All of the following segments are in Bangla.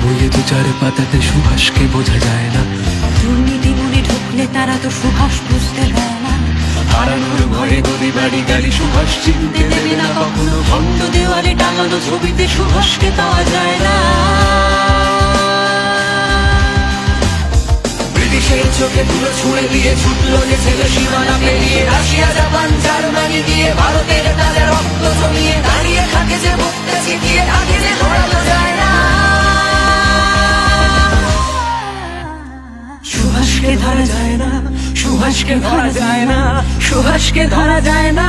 বইয়ে দু চার পাতাতে সুভাষকে বোঝা যায় না। দুর্নীতি মনে ঢুকলে তারা তো সুভাষ বুঝতে দেয় না। হারানোর ভয়ে গদি বাড়ি গাড়ি সুভাষ চিনতে দেবে না কখনো। খন্ড দেওয়ালে টাঙানো ছবিতে সুভাষকে পাওয়া যায় না। ব্রিটিশের চোখে ধুলো ছুঁড়ে দিয়ে ছুটলো যে ছেলে সীমানা পেরিয়ে, রাশিয়া জাপান জার্মানি দিয়ে ভারতের তাজা রক্ত জমিয়ে দাঁড়িয়ে থাকে যে বুকটা চিতিয়ে, তাকে যে ধরানো যায় না। সুভাষকে ধরা যায় না, সুভাষকে ধরা যায় না, সুভাষকে ধরা যায় না,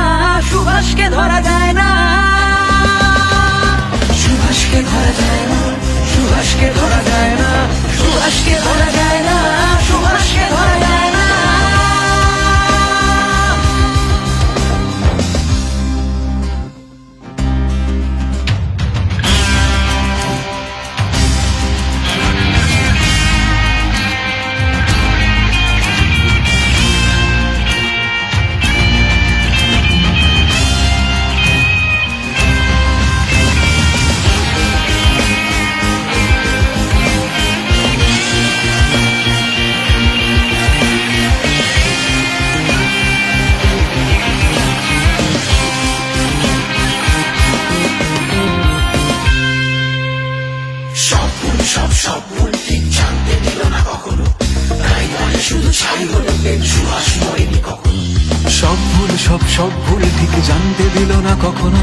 সুভাষকে ধরা যায় না, সুভাষকে ধরা যায় না, সুভাষকে ধরা যায় না, সুভাষকে ধরা যায় না, সুভাষকে ধরা যায় না। সব ভুল ঠিক জানতে দিল না কখনো, তাই মনে শুধু ছাই হলো প্রেম, সুভাষ মরেনি কখনো। সব ভুল ঠিক জানতে দিল না কখনো।